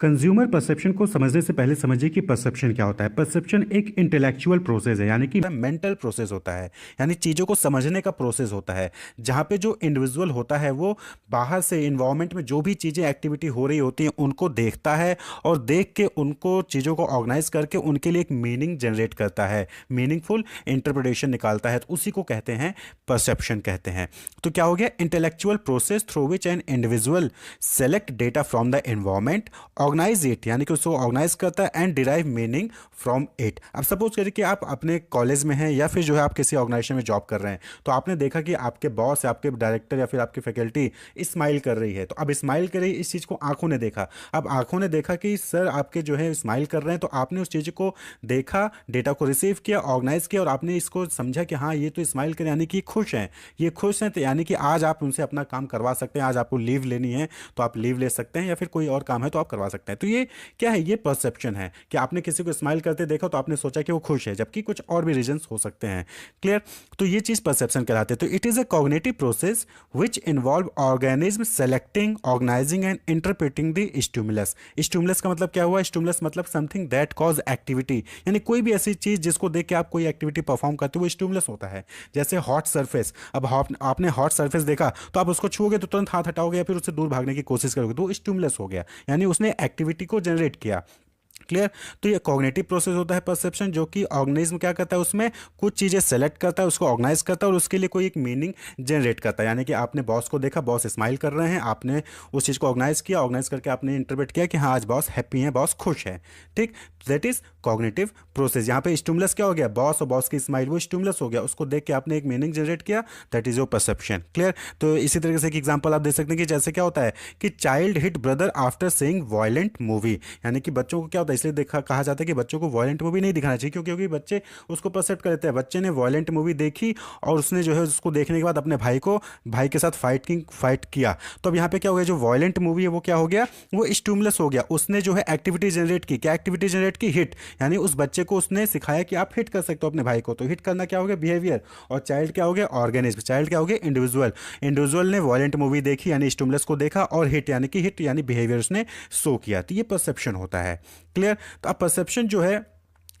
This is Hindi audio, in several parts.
कंज्यूमर परसेप्शन को समझने से पहले समझिए कि परसेप्शन क्या होता है। परसेप्शन एक इंटेलेक्चुअल प्रोसेस है, यानी कि मेंटल प्रोसेस होता है, यानी चीज़ों को समझने का प्रोसेस होता है, जहाँ पे जो इंडिविजुअल होता है वो बाहर से इन्वायरमेंट में जो भी चीज़ें एक्टिविटी हो रही होती हैं उनको देखता है और देख के उनको चीज़ों को ऑर्गेनाइज करके उनके लिए एक मीनिंग जनरेट करता है, मीनिंगफुल इंटरप्रिटेशन निकालता है, तो उसी को कहते हैं परसेप्शन कहते हैं। तो क्या हो गया? Intellectual process through which an individual select data from the environment, organise it, यानी कि उसको ऑर्गेनाइज करता है, and derive meaning from it. अब सपोज करिए कि आप अपने कॉलेज में हैं या फिर जो है आप किसी ऑर्गेनाइजेशन में जॉब कर रहे हैं, तो आपने देखा कि आपके बॉस, आपके डायरेक्टर या फिर आपकी फैकल्टी स्माइल कर रही है। तो अब स्माइल कर रही है, इस चीज़ को आंखों ने देखा। अब आंखों ने देखा कि सर आपके जो है स्माइल कर रहे हैं, तो आपने उस चीज़ को देखा, डेटा को रिसीव किया, ऑर्गेनाइज किया और आपने इसको समझा कि हाँ ये तो स्माइल कर, यानी कि खुश हैं, ये खुश हैं, तो यानी कि आज आप उनसे अपना काम करवा सकते हैं। आज आपको लीव लेनी है तो आप लीव ले सकते हैं, या फिर कोई और काम है तो आप करवा सकते हैं। तो ये क्या है? ये परसेप्शन है कि आपने किसी को स्माइल करते देखा तो आपने सोचा कि वो खुश है, जबकि कुछ और भी रीजंस हो सकते हैं। क्लियर? तो ये चीज परसेप्शन कहलाते हैं। तो it is a cognitive process which involve organism selecting, organising and interpreting the stimulus. Stimulus का मतलब क्या हुआ? स्टिमुलस मतलब समथिंग दैट कॉज एक्टिविटी, यानी कोई भी ऐसी चीज जिसको देख के आप कोई एक्टिविटी परफॉर्म करते हो वो स्टिमुलस होता है। जैसे हॉट सरफेस, अब आपने हॉट सरफेस देखा तो आप उसको छूओगे तो तुरंत हाथ हटाओगे या फिर उससे दूर भागने की कोशिश करोगे, तो स्टिमुलस हो गया, यानी उसने एक्टिविटी को जनरेट किया। क्लियर? तो ये कॉग्निटिव प्रोसेस होता है परसेप्शन, जो कि ऑर्गेनिज्म क्या करता है, उसमें कुछ चीज़ें सेलेक्ट करता है, उसको ऑर्गेनाइज करता है और उसके लिए कोई एक मीनिंग जनरेट करता है। यानी कि आपने बॉस को देखा, बॉस स्माइल कर रहे हैं, आपने उस चीज़ को ऑर्गेनाइज किया, ऑर्गेनाइज करके आपने इंटरप्रेट किया कि हाँ आज बॉस हैप्पी हैं, बॉस खुश है। ठीक? That is cognitive process. यहाँ पे स्टिमुलस क्या हो गया? बॉस और बॉस की स्माइल, वो स्टिमुलस हो गया, उसको देख के आपने एक मीनिंग जनरेट किया, that is your perception. Clear? तो इसी तरीके से एक एग्जांपल आप दे सकते हैं कि जैसे क्या होता है कि child hit brother after seeing violent movie, यानी कि बच्चों को क्या होता है, इसलिए देखा कहा जाता है कि बच्चों को वायलेंट मूवी नहीं दिखाना चाहिए, क्योंकि बच्चे उसको परसेप्ट कर लेते हैं। बच्चे ने वायलेंट मूवी देखी और उसने जो है उसको देखने के बाद अपने भाई के साथ फाइट किया। तो अब यहाँ पे क्या हो गया? जो वायलेंट मूवी है वो क्या हो गया? वो स्टिमुलस हो गया। उसने जो है एक्टिविटी जनरेट की। क्या एक्टिविटी जनरेट की? हिट, यानी उस बच्चे को उसने सिखाया कि आप हिट कर सकते हो अपने भाई को। तो हिट करना क्या हो गया? बिहेवियर। और चाइल्ड क्या हो गया? ऑर्गेनिज्म। चाइल्ड क्या हो गया? इंडिविजुअल ने वायलेंट मूवी देखी यानी स्टिमुलस को देखा, और हिट यानी बिहेवियर उसने शो किया। तो ये परसेप्शन होता है। क्लियर? तो अब परसेप्शन जो है,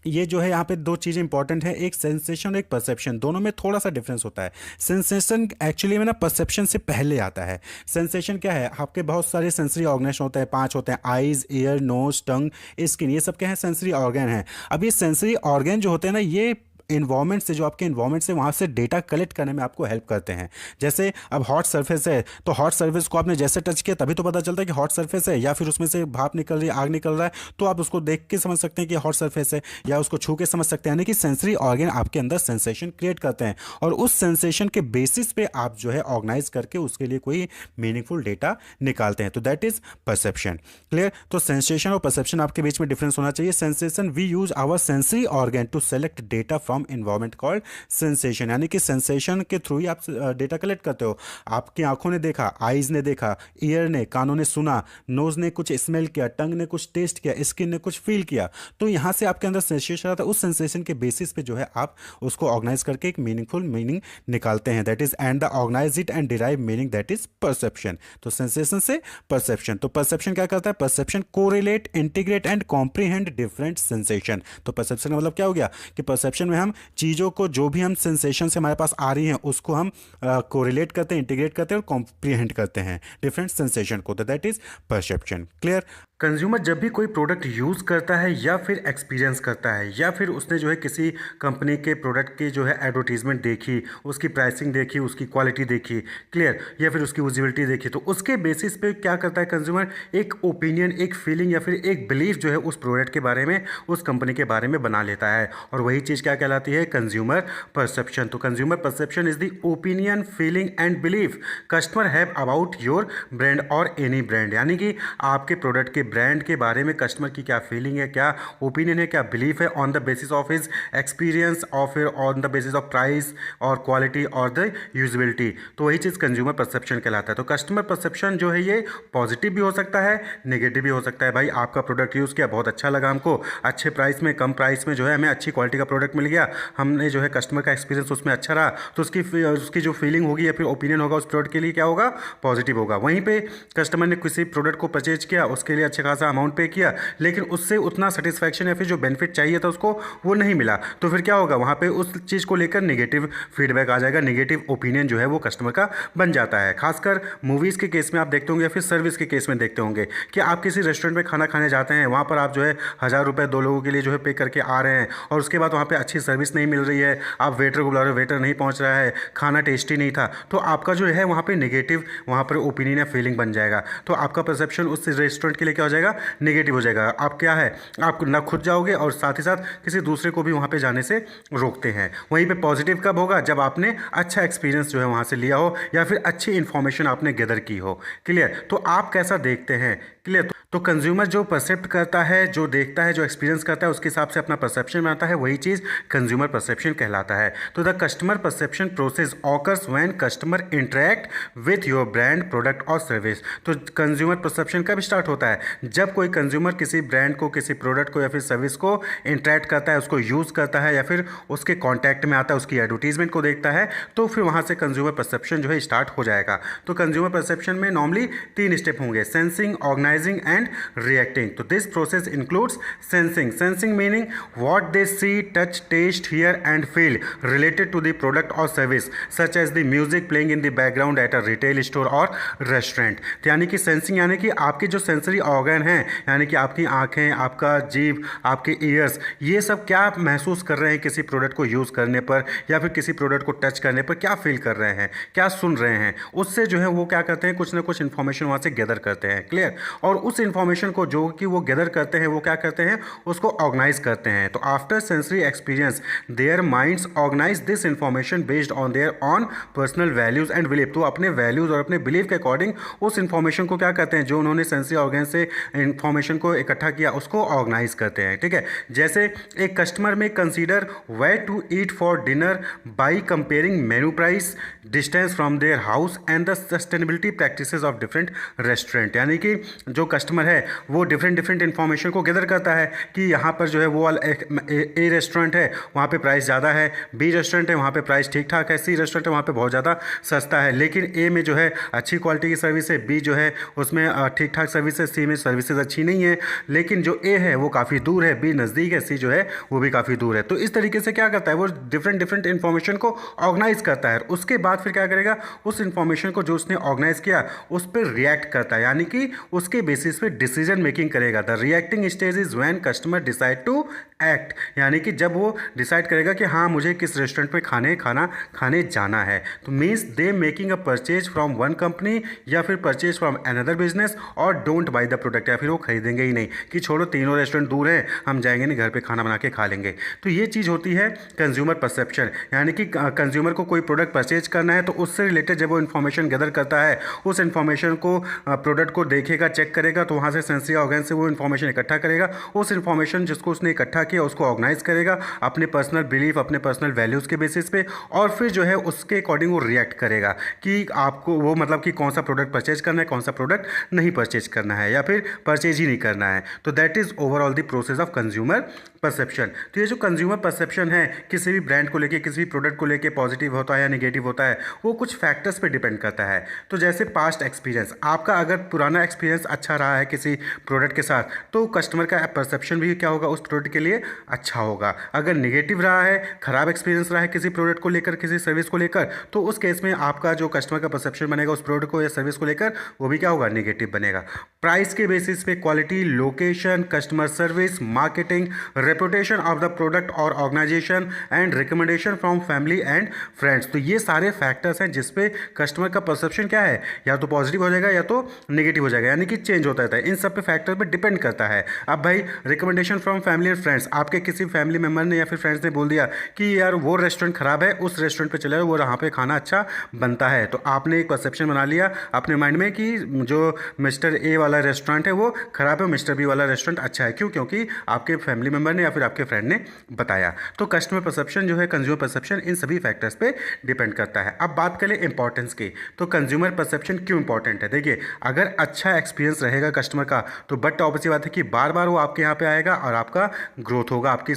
ये जो है यहाँ पे दो चीज़ें इंपॉर्टेंट है, एक सेंसेशन और एक परसेप्शन। दोनों में थोड़ा सा डिफरेंस होता है। सेंसेशन एक्चुअली में ना परसेप्शन से पहले आता है। सेंसेशन क्या है? आपके बहुत सारे सेंसरी ऑर्गन होते हैं, 5 होते हैं, आइज, ईयर, नोज, टंग, स्किन, ये सब क्या है? सेंसरी ऑर्गन है। अब ये सेंसरी ऑर्गन जो होते हैं ना, ये इन्वायरमेंट से, जो आपके इन्वायरमेंट से वहाँ से डेटा कलेक्ट करने में आपको हेल्प करते हैं। जैसे अब हॉट सरफेस है, तो हॉट सरफेस को आपने जैसे टच किया तभी तो पता चलता है कि हॉट सरफेस है, या फिर उसमें से भाप निकल रही है, आग निकल रहा है, तो आप उसको देख के समझ सकते हैं कि हॉट सरफेस है, या उसको छू के समझ सकते हैं। यानी कि सेंसरी ऑर्गन आपके अंदर सेंसेशन क्रिएट करते हैं, और उस सेंसेशन के बेसिस पे आप जो है ऑर्गेनाइज करके उसके लिए कोई मीनिंगफुल डेटा निकालते हैं। तो दैट इज परसेप्शन। क्लियर? तो सेंसेशन और परसेप्शन आपके बीच में डिफरेंस होना चाहिए। Sensation, we use our sensory organ to select data from environment called sensation, यानी कि सेंसेशन के थ्रू ही आप डेटा कलेक्ट करते हो। आपकी आंखों ने देखा, आईज ने देखा, ईयर ने, कानों ने सुना, नोज ने कुछ स्मेल किया, टंग ने कुछ टेस्ट किया, स्किन ने कुछ फील किया, तो यहां से आपके अंदर सेंसेशन आता है। उस सेंसेशन के बेसिस पे जो है आप उसको ऑर्गेनाइज करके एक मीनिंगफुल मीनिंग निकालते हैं, that is and the organise it and derive meaning, that is perception. तो सेंसेशन से परसेप्शन। तो परसेप्शन क्या करता है? Perception correlate, integrate and comprehend different sensation. तो परसेप्शन का मतलब क्या हो गया कि परसेप्शन में हम चीजों को, जो भी हम सेंसेशन से हमारे पास आ रही हैं, उसको हम कोरिलेट करते हैं, इंटीग्रेट करते हैं और कॉम्प्रीहेंड करते हैं डिफरेंट सेंसेशन को। तो that is perception. Clear? Consumer जब भी कोई प्रोडक्ट यूज़ करता है या फिर एक्सपीरियंस करता है, या फिर उसने जो है किसी कंपनी के प्रोडक्ट की जो है एडवर्टीजमेंट देखी, उसकी प्राइसिंग देखी, उसकी क्वालिटी देखी, क्लियर, या फिर उसकी यूजिबिलिटी देखी, तो उसके बेसिस पे क्या करता है कंज्यूमर? एक ओपिनियन, एक फीलिंग या फिर एक बिलीफ जो है उस प्रोडक्ट के बारे में, उस कंपनी के बारे में बना लेता है, और वही चीज़ क्या कहलाती है? Consumer perception. तो consumer perception is the opinion, feeling and belief customer have about your brand और एनी ब्रांड, यानी कि आपके प्रोडक्ट के ब्रांड के बारे में कस्टमर की क्या फीलिंग है, क्या ओपिनियन है, क्या बिलीफ है, on the basis of his experience और फिर on the basis of price और क्वालिटी और द यूजिबिलिटी। तो वही चीज़ कंज्यूमर परसेप्शन कहलाता है। तो कस्टमर परसेप्शन जो है ये पॉजिटिव भी हो सकता है, नेगेटिव भी हो सकता है। भाई आपका प्रोडक्ट यूज़ किया, बहुत अच्छा लगा हमको, अच्छे प्राइस में, कम प्राइस में जो है हमें अच्छी क्वालिटी का प्रोडक्ट मिल गया, हमने जो है कस्टमर का एक्सपीरियंस उसमें अच्छा रहा, तो उसकी जो फीलिंग होगी या फिर ओपिनियन होगा उस प्रोडक्ट के लिए क्या होगा? पॉजिटिव होगा। वहीं पे कस्टमर ने किसी प्रोडक्ट को परचेज किया, उसके लिए अच्छा खासा अमाउंट पे किया, लेकिन उससे उतना सेटिस्फैक्शन या फिर जो बेनिफिट चाहिए था उसको वो नहीं मिला, तो फिर क्या होगा, वहाँ पे उस चीज़ को लेकर नेगेटिव फीडबैक आ जाएगा, नेगेटिव ओपिनियन जो है वो कस्टमर का बन जाता है। खासकर मूवीज़ के केस में आप देखते होंगे या फिर सर्विस के केस में देखते होंगे कि आप किसी रेस्टोरेंट में खाना खाने जाते हैं, वहाँ पर आप जो है 1,000 रुपये 2 लोगों के लिए जो है पे करके आ रहे हैं, और उसके बाद वहाँ पे अच्छी सर्विस नहीं मिल रही है, आप वेटर को बुला रहे हो, वेटर नहीं पहुँच रहा है, खाना टेस्टी नहीं था, तो आपका जो है वहाँ पे नेगेटिव वहाँ पर ओपिनियन या फीलिंग बन जाएगा, तो आपका परसेप्शन उस रेस्टोरेंट के लिए क्या हो जाएगा, नेगेटिव हो जाएगा। आप क्या है, आप ना खुद जाओगे और साथ ही साथ किसी दूसरे को भी वहाँ पे जाने से रोकते हैं। वहीं पे पॉजिटिव कब होगा, जब आपने अच्छा एक्सपीरियंस जो है वहाँ से लिया हो या फिर अच्छी इन्फॉर्मेशन आपने गैदर की हो। क्लियर? तो आप कैसा देखते हैं? क्लियर? तो कंज्यूमर जो परसेप्ट करता है, जो देखता है, जो एक्सपीरियंस करता है, उसके हिसाब से अपना परसेप्शन बनाता है, वही चीज़ कंज्यूमर परसेप्शन कहलाता है। तो the customer perception process occurs when customer interact with your brand, product और सर्विस। तो कंज्यूमर परसेप्शन कब स्टार्ट होता है, जब कोई कंज्यूमर किसी ब्रांड को, किसी प्रोडक्ट को या फिर सर्विस को इंटरेक्ट करता है, उसको यूज़ करता है या फिर उसके कॉन्टैक्ट में आता है, उसकी एडवर्टीजमेंट को देखता है, तो फिर वहाँ से कंज्यूमर परसेप्शन जो है स्टार्ट हो जाएगा। तो कंज्यूमर परसेप्शन में नॉर्मली 3 स्टेप होंगे, sensing, organising and reacting. So this process includes sensing. Sensing meaning what they see, touch, taste, hear and feel related to the product or service, such as the music playing in the background at a retail store or restaurant. तो यानी कि सेंसिंग यानी कि आपके जो सेंसरी ऑर्गन हैं, यानी कि आपकी आंखें, आपका जीभ, आपके ईयर्स, ये सब क्या महसूस कर रहे हैं किसी प्रोडक्ट को यूज़ करने पर या फिर किसी प्रोडक्ट को टच करने पर, क्या फील कर रहे हैं, क्या सुन रहे हैं, उससे जो है वो क्या करते हैं, कुछ ना कुछ इन्फॉर्मेशन वहाँ से गैदर करते हैं। क्लियर? और उस इन्फॉर्मेशन को जो कि वो गैदर करते हैं, वो क्या करते हैं, उसको ऑर्गेनाइज करते हैं। तो after sensory experience their minds organise this information based on their own personal values and belief. तो अपने वैल्यूज और अपने बिलीफ के अकॉर्डिंग उस इन्फॉर्मेशन को क्या करते हैं, जो उन्होंने सेंसरी ऑर्गन से इन्फॉर्मेशन को इकट्ठा किया, उसको ऑर्गेनाइज करते हैं। ठीक है? जैसे एक कस्टमर में consider where to eat for dinner by comparing menu price, distance from their house and the sustainability practices of different restaurant. यानी कि जो कस्टमर है वो डिफरेंट इन्फॉर्मेशन को गैदर करता है कि यहाँ पर जो है वो वाला ए रेस्टोरेंट है, वहाँ पे प्राइस ज़्यादा है, बी रेस्टोरेंट है, वहाँ पे प्राइस ठीक ठाक है, सी रेस्टोरेंट है, वहाँ पे बहुत ज़्यादा सस्ता है, लेकिन ए में जो है अच्छी क्वालिटी की सर्विस है, बी जो है उसमें ठीक ठाक सर्विस है, सी में सर्विसेज अच्छी नहीं है, लेकिन जो ए है वो काफ़ी दूर है, बी नज़दीक है, सी जो है वो भी काफ़ी दूर है। तो इस तरीके से क्या करता है, वो डिफरेंट इन्फॉर्मेशन को ऑर्गेनाइज करता है, उसके बाद फिर क्या करेगा, उस इन्फॉर्मेशन को जो उसने ऑर्गेनाइज किया उस पर रिएक्ट करता है, यानी कि उसके बेसिस पे डिसीजन मेकिंग करेगा। The reacting stage is when customer decide to act, यानी कि जब वो डिसाइड करेगा कि हाँ मुझे किस रेस्टोरेंट में खाना खाने जाना है। तो means they making a purchase from one company या फिर परचेज फ्रॉम अनदर बिजनेस और डोंट बाई द प्रोडक्ट, या फिर वो खरीदेंगे ही नहीं कि छोड़ो तीनों रेस्टोरेंट दूर हैं, हम जाएंगे नहीं, घर पे खाना बना के खा लेंगे। तो ये चीज़ होती है कंज्यूमर परसेप्शन, यानी कि कंज्यूमर को कोई प्रोडक्ट परचेज करना है तो उससे रिलेटेड जब वो इन्फॉर्मेशन गैदर करता है, उस इन्फॉर्मेशन को प्रोडक्ट को देखेगा, चेक करेगा, तो वहाँ से सेंसरी ऑर्गन से वो इन्फॉर्मेशन इकट्ठा करेगा, उस इन्फॉर्मेशन जिसको उसने इकट्ठा किया उसको ऑर्गेनाइज करेगा अपने पर्सनल बिलीफ, अपने पर्सनल वैल्यूज़ के बेसिस पे, और फिर जो है उसके अकॉर्डिंग वो रिएक्ट करेगा कि आपको वो मतलब कि कौन सा प्रोडक्ट परचेज करना है, कौन सा प्रोडक्ट नहीं परचेज करना है या फिर परचेज ही नहीं करना है। तो that is overall the process of consumer perception. तो ये जो कंज्यूमर परसेप्शन है किसी भी ब्रांड को लेके, किसी भी प्रोडक्ट को लेके पॉजिटिव होता है या नेगेटिव होता है, वो कुछ फैक्टर्स पे डिपेंड करता है। तो जैसे पास्ट एक्सपीरियंस, आपका अगर पुराना एक्सपीरियंस अच्छा रहा है किसी प्रोडक्ट के साथ, तो कस्टमर का परसेप्शन भी क्या होगा, उस प्रोडक्ट के लिए अच्छा होगा। अगर नेगेटिव रहा है, खराब एक्सपीरियंस रहा है किसी प्रोडक्ट को लेकर, किसी सर्विस को लेकर, तो उस केस में आपका जो कस्टमर का परसेप्शन बनेगा उस प्रोडक्ट को या सर्विस को लेकर, वो भी क्या होगा, नेगेटिव बनेगा। प्राइस के बेसिस पे quality, location, customer service, marketing, reputation of the product और organization and recommendation from family and friends. तो ये सारे फैक्टर्स हैं जिसपे कस्टमर का परसेप्शन क्या है, या तो पॉजिटिव हो जाएगा या तो नेगेटिव हो जाएगा, यानी कि चेंज होता रहता है। इन सब पे फैक्टर पे डिपेंड करता है। अब भाई recommendation from family and friends, आपके किसी फैमिली मेम्बर ने या फिर फ्रेंड्स ने बोल दिया कि यार वो रेस्टोरेंट खराब है, उस रेस्टोरेंट पे चले जाओ, वो वहाँ पे खाना अच्छा बनता है, तो आपने एक परसेप्शन बना लिया अपने माइंड में कि जो मिस्टर ए वाला रेस्टोरेंट है वो खराब है, मिस्टर बी वाला रेस्टोरेंट अच्छा है। क्यों? क्योंकि आपके फैमिली मेम्बर ने या फिर आपके फ्रेंड ने बताया। तो कस्टमर परसेप्शन जो है, कंज्यूमर परसेप्शन, इन सभी फैक्टर्स पे डिपेंड करता है। अब बात करें इंपॉर्टेंस की, तो कंज्यूमर परसेप्शन क्यों इंपॉर्टेंट है। देखिए, अगर अच्छा एक्सपीरियंस रहेगा कस्टमर का, तो बट ऑब्वियस बात है कि बार बार वो आपके यहाँ पे आएगा और आपका ग्रोथ होगा, आपकी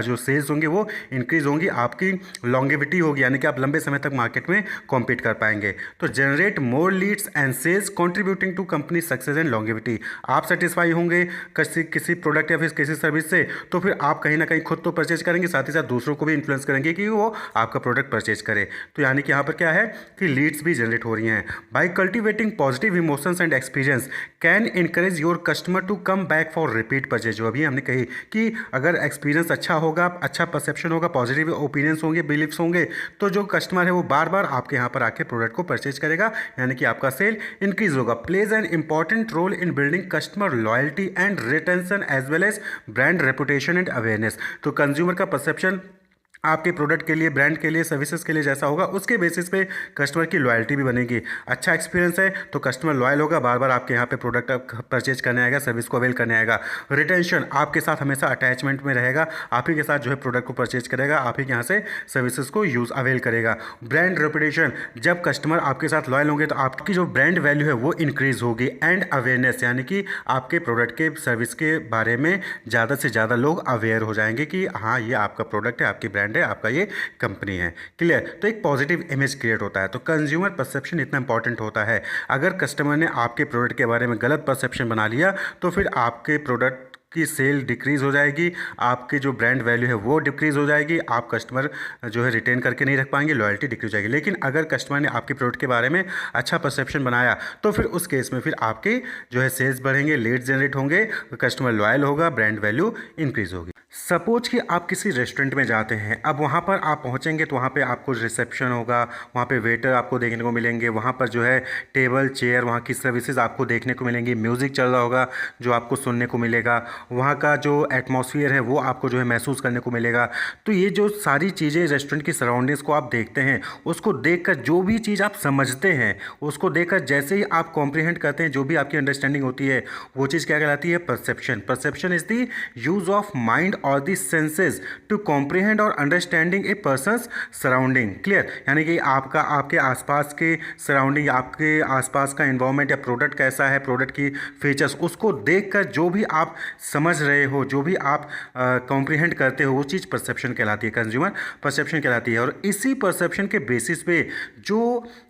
जो सेल्स होंगे वो इंक्रीज होंगी, आपकी लॉन्गेविटी होगी, यानी कि आप लंबे समय तक मार्केट में कॉम्पीट कर पाएंगे। तो generate more leads and sales contributing to company success and longevity. आप सेटिस्फाई होंगे किसी प्रोडक्ट या फिर किसी सर्विस से, तो फिर आप कहीं ना कहीं खुद तो परचेज करेंगे, साथ ही साथ दूसरों को भी इन्फ्लुएंस करेंगे कि वो आपका प्रोडक्ट परचेज करे। तो यानी कि यहाँ पर क्या है कि लीड्स भी जनरेट हो रही हैं। By cultivating positive emotions and experience can encourage your customer to come back for repeat purchase. जो अभी हमने कही कि अगर एक्सपीरियंस अच्छा होगा, अच्छा परसेप्शन होगा, पॉजिटिव ओपिनियंस होंगे, बिलीफ्स होंगे, तो जो कस्टमर है वो बार बार आपके यहाँ पर आके प्रोडक्ट को परचेज करेगा, यानी कि आपका सेल इंक्रीज होगा। Plays an important role in building customer loyalty and retention as well as brand reputation and awareness. तो कंज्यूमर का परसेप्शन आपके प्रोडक्ट के लिए, ब्रांड के लिए, सर्विसेज के लिए जैसा होगा, उसके बेसिस पे कस्टमर की लॉयल्टी भी बनेगी। अच्छा एक्सपीरियंस है तो कस्टमर लॉयल होगा, बार बार आपके यहाँ पे प्रोडक्ट परचेज करने आएगा, सर्विस को अवेल करने आएगा। रिटेंशन, आपके साथ हमेशा अटैचमेंट में रहेगा, आप ही के साथ जो है प्रोडक्ट को परचेज करेगा, आप ही के यहाँ से सर्विसेज को यूज़ अवेल करेगा। ब्रांड रेपुटेशन, जब कस्टमर आपके साथ लॉयल होंगे तो आपकी जो ब्रांड वैल्यू है वो इंक्रीज होगी। एंड अवेयरनेस, यानी कि आपके प्रोडक्ट के, सर्विस के बारे में ज़्यादा से ज़्यादा लोग अवेयर हो जाएंगे कि हाँ ये आपका प्रोडक्ट है, आपकी ब्रांड है, आपका ये कंपनी है। क्लियर? तो एक पॉजिटिव इमेज क्रिएट होता है। तो कंज्यूमर परसेप्शन इतना इंपॉर्टेंट होता है। अगर कस्टमर ने आपके प्रोडक्ट के बारे में गलत परसेप्शन बना लिया तो फिर आपके प्रोडक्ट की सेल डिक्रीज़ हो जाएगी, आपकी जो ब्रांड वैल्यू है वो डिक्रीज़ हो जाएगी, आप कस्टमर जो है रिटेन करके नहीं रख पाएंगे, लॉयल्टी डिक्रीज हो जाएगी। लेकिन अगर कस्टमर ने आपके प्रोडक्ट के बारे में अच्छा परसेप्शन बनाया तो फिर उस केस में फिर आपके जो है सेल्स बढ़ेंगे, लीड्स जनरेट होंगे, कस्टमर लॉयल होगा, ब्रांड वैल्यू इंक्रीज होगी। सपोज कि आप किसी रेस्टोरेंट में जाते हैं, अब वहाँ पर आप पहुँचेंगे तो वहाँ पे आपको रिसेप्शन होगा, वहाँ पे वेटर आपको देखने को मिलेंगे, वहाँ पर जो है टेबल, चेयर, वहाँ की सर्विसेज आपको देखने को मिलेंगी, म्यूज़िक चल रहा होगा जो आपको सुनने को मिलेगा, वहाँ का जो एटमॉस्फेयर है वो आपको जो है महसूस करने को मिलेगा। तो ये जो सारी चीज़ें रेस्टोरेंट की सराउंडिंग्स को आप देखते हैं, उसको देखकर जो भी चीज़ आप समझते हैं, उसको देखकर जैसे ही आप कॉम्प्रिहेंड करते हैं, जो भी आपकी अंडरस्टैंडिंग होती है, वो चीज़ क्या कहलाती है? Perception. Perception is the use of mind और द सेंसेस टू कॉम्प्रिहेंड और अंडरस्टैंडिंग ए पर्सन्स सराउंडिंग। क्लियर? यानी कि आपका, आपके आसपास के सराउंडिंग, आपके आसपास का एनवायरनमेंट या प्रोडक्ट कैसा है, प्रोडक्ट की फीचर्स, उसको देखकर जो भी आप समझ रहे हो, जो भी आप कॉम्प्रिहेंड करते हो, वो चीज़ परसेप्शन कहलाती है, कंज्यूमर परसेप्शन कहलाती है। और इसी परसेप्शन के बेसिस पे जो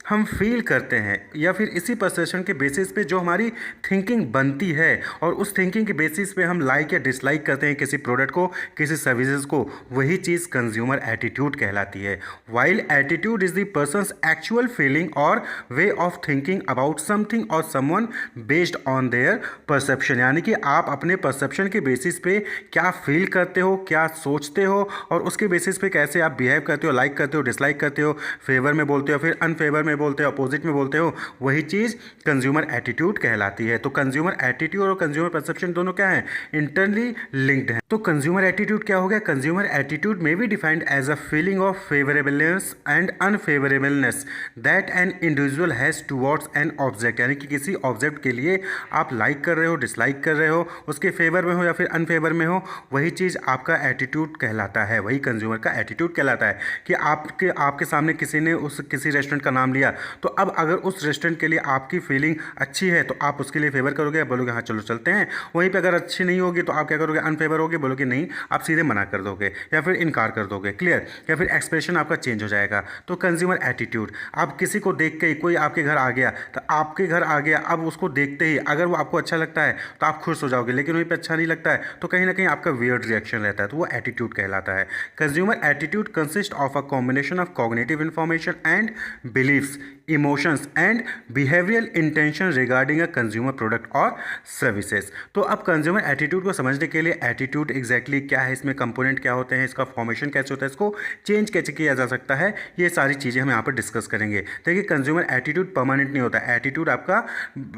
हम फील करते हैं, या फिर इसी परसेप्शन के बेसिस पे जो हमारी थिंकिंग बनती है, और उस थिंकिंग के बेसिस पे हम लाइक या डिसलाइक करते हैं किसी प्रोडक्ट को, किसी सर्विसेज को, वही चीज़ कंज्यूमर एटीट्यूड कहलाती है। While attitude is the person's actual feeling और way of thinking about something और someone based on their perception. यानी कि आप अपने परसेप्शन के बेसिस पे क्या फील करते हो, क्या सोचते हो, और उसके बेसिस पे कैसे आप बिहेव करते हो, लाइक करते हो, डिसलाइक करते हो, फेवर में बोलते हो, फिर अनफेवर में बोलते हो, अपोजिट में बोलते हो, वही चीज़ कंज्यूमर एटीट्यूड कहलाती है। तो कंज्यूमर एटीट्यूड और कंज्यूमर परसेप्शन दोनों क्या है? इंटरली लिंक्ड है। तो कंज्यूमर एटीट्यूड क्या हो गया? Consumer attitude may be defined as a feeling of favourableness and unfavourableness that an individual has towards an object. यानी कि किसी ऑब्जेक्ट के लिए आप लाइक कर रहे हो, डिसलाइक कर रहे हो, उसके फेवर में हो या फिर अनफेवर में हो, वही चीज़ आपका एटीट्यूड कहलाता है, वही कंज्यूमर का एटीट्यूड कहलाता है। कि आपके सामने किसी ने किसी रेस्टोरेंट का नाम लिया, तो अब अगर उस रेस्टोरेंट के लिए आपकी फीलिंग अच्छी है तो आप उसके लिए फेवर करोगे, बोलोगे हाँ चलो चलते हैं। वहीं पे अगर अच्छी नहीं होगी तो आप क्या करोगे? अनफेवर होगे, बोलोगे नहीं, आप सीधे मना कर दोगे या फिर इनकार कर दोगे। क्लियर? या फिर एक्सप्रेशन आपका चेंज हो जाएगा। तो कंज्यूमर एटीट्यूड, आप किसी को देख के ही, कोई आपके घर आ गया, तो आपके घर आ गया, अब उसको देखते ही अगर वो आपको अच्छा लगता है तो आप खुश हो जाओगे, लेकिन वहीं पे अच्छा नहीं लगता है तो कहीं ना कहीं आपका वियर्ड रिएक्शन रहता है, तो वो एटीट्यूड कहलाता है। Consumer attitude consist of a combination of cognitive information and beliefs, emotions and behavioural intention regarding a consumer product और सर्विसेज। तो अब कंज्यूमर एटीट्यूड को समझने के लिए एटीट्यूड एग्जैक्टली क्या है, इसमें कंपोनेंट क्या होते हैं, इसका फॉर्मेशन कैसे होता है, इसको चेंज कैसे किया जा सकता है, ये सारी चीज़ें हम यहाँ पर डिस्कस करेंगे। देखिए, कंज्यूमर एटीट्यूड परमानेंट नहीं होता, एटीट्यूड आपका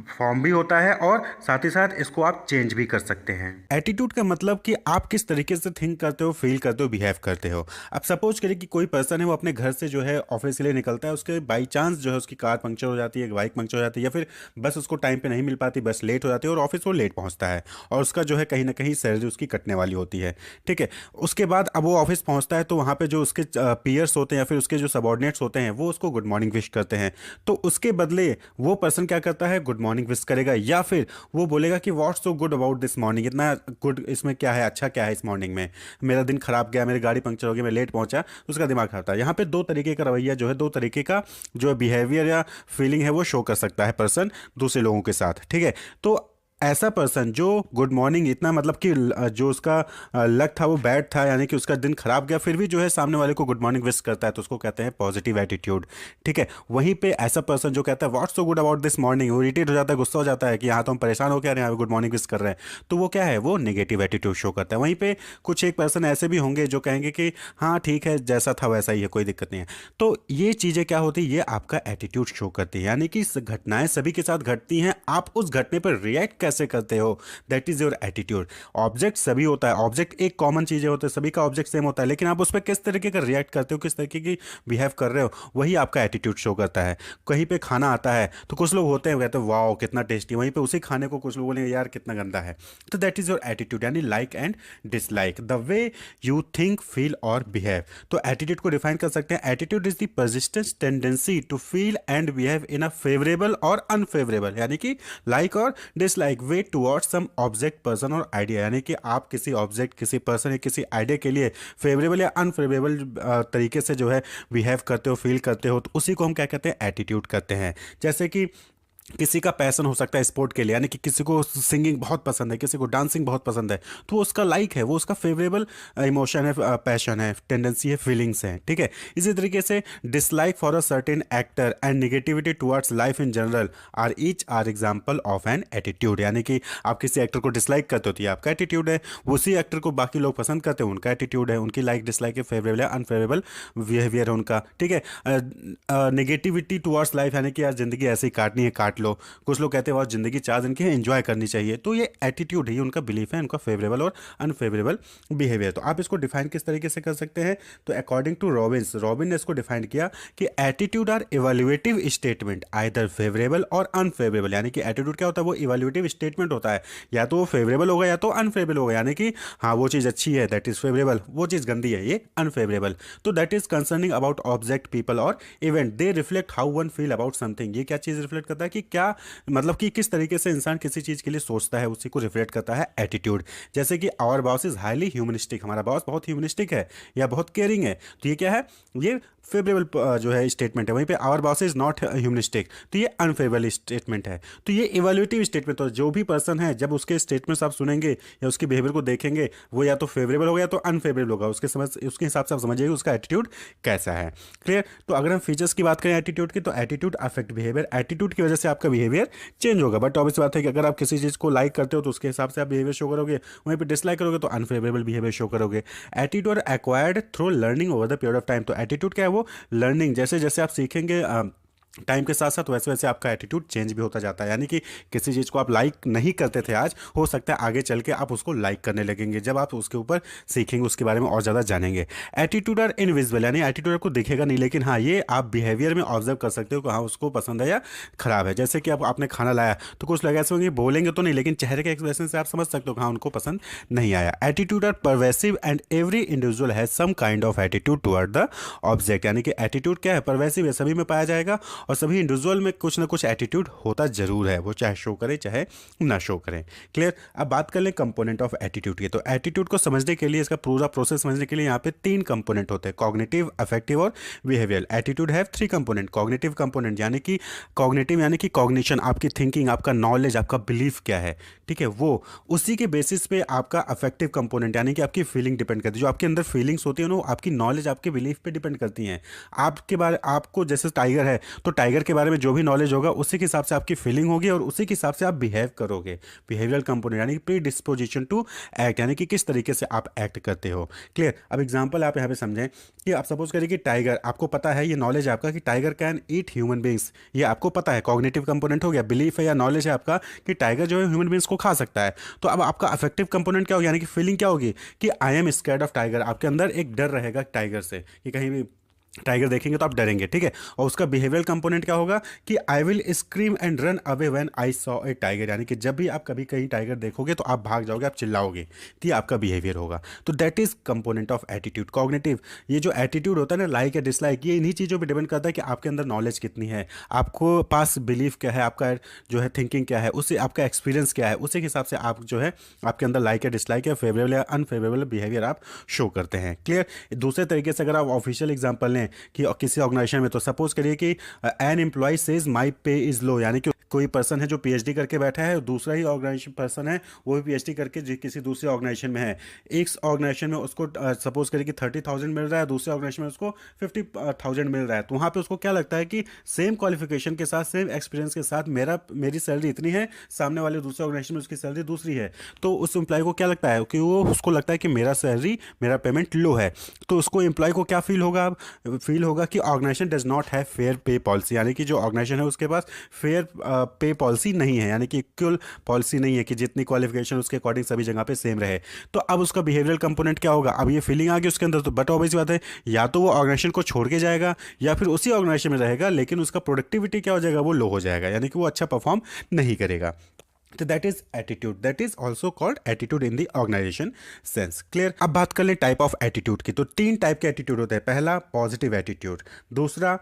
फॉर्म भी होता है और साथ ही साथ इसको आप चेंज भी कर सकते हैं। एटीट्यूड का मतलब कि आप किस तरीके से थिंक करते हो, फील करते हो, बिहेव करते हो। अब सपोज करें कि कोई पर्सन है, वो अपने घर से जो है ऑफिस के लिए निकलता है, उसके बाई चांस जो है उसकी कार पंक्चर हो जाती है, बाइक पंक्चर हो जाती है, या फिर बस उसको टाइम पे नहीं मिल पाती, बस लेट हो जाती है और ऑफिस वो लेट पहुंचता है, और उसका जो है कहीं ना कहीं सैलरी उसकी कटने वाली होती है। ठीक है, उसके बाद अब वो ऑफिस पहुंचता है तो वहाँ पे जो उसके पीयर्स होते हैं या फिर उसके जो सबॉर्डिनेट्स होते हैं वो उसको गुड मॉर्निंग विश करते हैं। तो उसके बदले वो पर्सन क्या करता है? गुड मॉर्निंग विश करेगा, या फिर वो बोलेगा कि what's so good about this morning, इतना गुड इसमें क्या है, अच्छा क्या है इस मॉर्निंग में, मेरा दिन खराब गया, मेरी गाड़ी पंक्चर हो गई, मैं लेट पहुंचा, तो उसका दिमाग खराब था। यहाँ पे दो तरीके का रवैया जो है, दो तरीके का जो बिहेवियर या फीलिंग है वो शो कर सकता है पर्सन दूसरे लोगों के साथ। ठीक है, तो ऐसा पर्सन जो गुड मॉर्निंग इतना मतलब कि जो उसका लक था वो बैड था, यानी कि उसका दिन खराब गया, फिर भी जो है सामने वाले को गुड मॉर्निंग विश करता है, तो उसको कहते हैं पॉजिटिव एटीट्यूड। ठीक है, वहीं पे ऐसा पर्सन जो कहता है what's so good about this morning, वो इरिटेट हो जाता है, गुस्सा हो जाता है कि यहाँ तो हम परेशान हो क्या रहे हैं, गुड मॉर्निंग विश कर रहे हैं, तो वो क्या है, वो नेगेटिव एटीट्यूड शो करता है। वहीं पे कुछ एक पर्सन ऐसे भी होंगे जो कहेंगे कि हाँ ठीक है, जैसा था वैसा ही है, कोई दिक्कत नहीं है। तो ये चीज़ें क्या होती है, ये आपका एटीट्यूड शो करती है, यानी कि घटनाएं सभी के साथ घटती हैं, आप उस घटने पर रिएक्ट कैसे करते हो, that is your attitude. Object सभी होता है, ऑब्जेक्ट एक कॉमन चीजें होते हैं, सभी का ऑब्जेक्ट सेम होता है, लेकिन आप उस पर किस तरीके का रिएक्ट करते हो, किस तरीके की बिहेव कर रहे हो, वही आपका एटीट्यूड शो करता है। कहीं पे खाना आता है तो कुछ लोग होते हैं कहते हैं वाओ कितना टेस्टी, वहीं पे उसी खाने को कुछ लोग बोलेंगे यार कितना गंदा है। तो दैट इज योर एटीट्यूड, यानी like and dislike, the way you think feel or behave. तो एटीट्यूड को डिफाइन कर सकते हैं, attitude is the persistence tendency to feel and behave in a favourable or unfavourable, यानी कि लाइक और dislike way towards some object person or idea, यानी कि आप किसी ऑब्जेक्ट किसी पर्सन या किसी आइडिया के लिए फेवरेबल या अनफेवरेबल तरीके से जो है बिहेव करते हो, फील करते हो, तो उसी को हम क्या कहते हैं, एटीट्यूड कहते हैं। जैसे कि किसी का पैसन हो सकता है स्पोर्ट के लिए, यानी कि किसी को सिंगिंग बहुत पसंद है, किसी को डांसिंग बहुत पसंद है, तो वो उसका लाइक है, वो उसका फेवरेबल इमोशन है, पैशन है, टेंडेंसी है, फीलिंग्स हैं। ठीक है, इसी तरीके से dislike for a certain actor and negativity towards life in general are each are example of an attitude, यानी कि आप किसी एक्टर को डिसलाइक करते हो तो ये आपका एटीट्यूड है, उसी एक्टर को बाकी लोग पसंद करते हैं उनका एटीट्यूड है, उनकी लाइक डिसलाइक है, फेवरेबल है अनफेवरेबल बिहेवियर है उनका। ठीक है, नेगेटिविटी टुवर्ड्स लाइफ, यानी कि यार जिंदगी ऐसे ही काटनी है काट लो, कुछ लोग कहते हैं बहुत जिंदगी 4 दिन की है एंजॉय करनी चाहिए, तो ये एटीट्यूड है, ये उनका बिलीफ है, उनका फेवरेबल और अनफेवरेबल बिहेवियर। तो आप इसको डिफाइन किस तरीके से कर सकते हैं, तो अकॉर्डिंग टू रॉबिन ने इसको डिफाइन किया कि attitude are evaluative statement either favourable or unfavourable, यानी कि एटीट्यूड क्या होता है, वो इवैल्यूएटिव स्टेटमेंट होता है, या तो वो फेवरेबल होगा या तो अनफेवरेबल होगा, यानी कि हाँ वो चीज़ अच्छी है दैट इज फेवरेबल, वो चीज़ गंदी है ये अनफेवरेबल। तो that is concerning about object people और event, they reflect how one feel about something, ये क्या चीज़ रिफ्लेक्ट करता है कि क्या मतलब कि किस तरीके से इंसान किसी चीज़ के लिए सोचता है, उसी को रिफ्लेक्ट करता है एटीट्यूड। जैसे कि our boss is highly humanistic, हमारा बॉस बहुत ह्यूमनिस्टिक है या बहुत केयरिंग है, तो ये क्या है, ये फेवरेबल जो है स्टेटमेंट है। वहीं पे our boss is not humanistic, तो ये अनफेवरेबल स्टेटमेंट है। तो ये इवैल्यूएटिव स्टेटमेंट, तो जो भी पर्सन है जब उसके स्टेटमेंट्स आप सुनेंगे या उसके बिहेवियर को देखेंगे, वो या तो फेवरेबल होगा या तो अनफेवरेबल होगा, उसके हिसाब से आप समझिएगा उसका एटीट्यूड कैसा है। क्लियर। तो अगर हम फीचर्स की बात करें एटीट्यूड की, तो एटीट्यूड अफेक्ट बिहेवियर, एटीट्यूड की वजह से आपका बिहेवियर चेंज होगा, बट ऑब्वियस बात है कि अगर आप किसी चीज़ को लाइक करते हो तो उसके हिसाब से आप बिहेवियर शो करोगे, वहीं पे डिसलाइक करोगे तो अनफेवरेबल बिहेवियर शो करोगे। Attitude acquired through learning over the period of time, तो एटीट्यूड क्या है, वो लर्निंग, जैसे जैसे आप सीखेंगे टाइम के साथ साथ वैसे वैसे आपका एटीट्यूड चेंज भी होता जाता है, यानी कि किसी चीज़ को आप लाइक नहीं करते थे आज, हो सकता है आगे चल के आप उसको लाइक करने लगेंगे जब आप उसके ऊपर सीखेंगे, उसके बारे में और ज़्यादा जानेंगे। एटीट्यूड आर इनविजिबल, यानी एटीट्यूड आपको दिखेगा नहीं, लेकिन हाँ ये आप बिहेवियर में ऑब्जर्व कर सकते हो कि हाँ उसको पसंद है या खराब है। जैसे कि आपने खाना लाया तो कुछ लोग ऐसे होंगे बोलेंगे तो नहीं, लेकिन चेहरे के एक्सप्रेशन से आप समझ सकते हो कि हाँ उनको पसंद नहीं आया। Attitude are pervasive and every individual has some kind of attitude toward the object, यानी कि एटीट्यूड क्या है, परवेसिव है, सभी में पाया जाएगा और सभी इंडिविजुअल में कुछ ना कुछ एटीट्यूड होता जरूर है, वो चाहे शो करे चाहे ना शो करें। क्लियर। अब बात कर लें कंपोनेंट ऑफ एटीट्यूड की, तो एटीट्यूड को समझने के लिए, इसका पूरा प्रोसेस समझने के लिए यहाँ पे 3 कंपोनेंट होते हैं, कॉग्निटिव, अफेक्टिव और behaviour. Attitude have 3 component. Cognitive component यानी कि कॉग्निटिव यानी कि कॉग्निशन, आपकी थिंकिंग, आपका नॉलेज, आपका बिलीफ क्या है, ठीक है, वो उसी के बेसिस पे आपका अफेक्टिव कंपोनेंट यानी कि आपकी फीलिंग डिपेंड करती है, जो आपके अंदर फीलिंग्स होती है ना, आपकी नॉलेज आपके बिलीफ पे डिपेंड करती हैं। आपके बारे आपको जैसे टाइगर है तो टाइगर के बारे में जो भी नॉलेज होगा उसी के हिसाब से आपकी फीलिंग होगी और उसी के हिसाब से आप बिहेव करोगे। बिहेवियरल कंपोनेंट यानी प्री डिस्पोजिशन टू एक्ट, यानी कि किस तरीके से आप एक्ट करते हो। क्लियर। अब एग्जांपल आप यहाँ पे समझें कि आप सपोज करें कि टाइगर, आपको पता है, ये नॉलेज है आपका कि tiger can eat human beings, ये आपको पता है, कॉग्निटिव कंपोनेंट हो गया, बिलीफ है या नॉलेज है आपका कि टाइगर जो है ह्यूमन बींग्स को खा सकता है। तो अब आपका अफेक्टिव कंपोनेंट क्या होगा, यानी कि फीलिंग क्या होगी कि I am scared of tiger, आपके अंदर एक डर रहेगा टाइगर से कि कहीं भी टाइगर देखेंगे तो आप डरेंगे, ठीक है। और उसका बिहेवियरल कंपोनेंट क्या होगा कि I will scream and run away when I saw a tiger, यानी कि जब भी आप कभी कहीं टाइगर देखोगे तो आप भाग जाओगे, आप चिल्लाओगे, तो ये आपका बिहेवियर होगा। तो that is component of attitude. Cognitive, ये जो एटीट्यूड होता है ना, लाइक या डिसलाइक, ये इन्हीं चीज़ों पर डिपेंड करता है कि आपके अंदर नॉलेज कितनी है, आपको पास बिलीफ क्या है, आपका जो है थिंकिंग क्या है, उससे आपका एक्सपीरियंस क्या है, उसी के हिसाब से आप जो है आपके अंदर लाइक या डिसलाइक या फेवरेबल या अनफेवरेबल बिहेवियर आप शो करते हैं। क्लियर। दूसरे तरीके से अगर आप ऑफिशियल एग्जाम्पल लें हैं कि किसी ऑर्गेनाइजेशन में, तो सपोज करिए कि एन एम्प्लॉय सेज माई पे इज लो, यानी कि कोई पर्सन है जो पीएचडी करके बैठा है और दूसरा ही ऑर्गेनाइजेशन पर्सन है वो भी पीएचडी करके किसी दूसरे ऑर्गेनाइजेशन में है। एक ऑर्गेनाइजेशन में उसको सपोज करिए कि 30,000 मिल रहा है, दूसरे ऑर्गेनाइजेशन में उसको 50,000 मिल रहा है। तो वहाँ पे उसको क्या लगता है कि सेम क्वालिफिकेशन के साथ, सेम एक्सपीरियंस के साथ मेरी सैलरी इतनी है, सामने वाले दूसरे ऑर्गेनाइजेशन में उसकी सैलरी दूसरी है। तो उस एम्प्लॉय को क्या लगता है कि उसको लगता है कि मेरा सैलरी, मेरा पेमेंट लो है। तो उसको एम्प्लॉय को क्या फील होगा कि organisation does not have fair pay policy, यानी कि जो ऑर्गेनाइजेशन है उसके पास फेयर पे पॉलिसी नहीं है, यानी कि इक्वल पॉलिसी नहीं है कि जितनी क्वालिफिकेशन उसके अकॉर्डिंग सभी जगह पे सेम रहे। तो अब उसका बिहेवियरल कंपोनेंट क्या होगा, अब ये फीलिंग आ गई उसके अंदर। तो बट ऑब्वियस बात है, या तो वो ऑर्गेनाइजेशन को छोड़ के जाएगा या फिर उसी ऑर्गेनाइजेशन में रहेगा, लेकिन उसका प्रोडक्टिविटी क्या हो जाएगा, वो लो हो जाएगा, यानी कि वो अच्छा परफॉर्म नहीं करेगा। तो that is attitude, that is also called attitude in the organisation sense. Clear. अब बात कर ले टाइप ऑफ एटीट्यूड की। तो 3 टाइप के एटीट्यूड होते हैं। पहला पॉजिटिव एटीट्यूड, दूसरा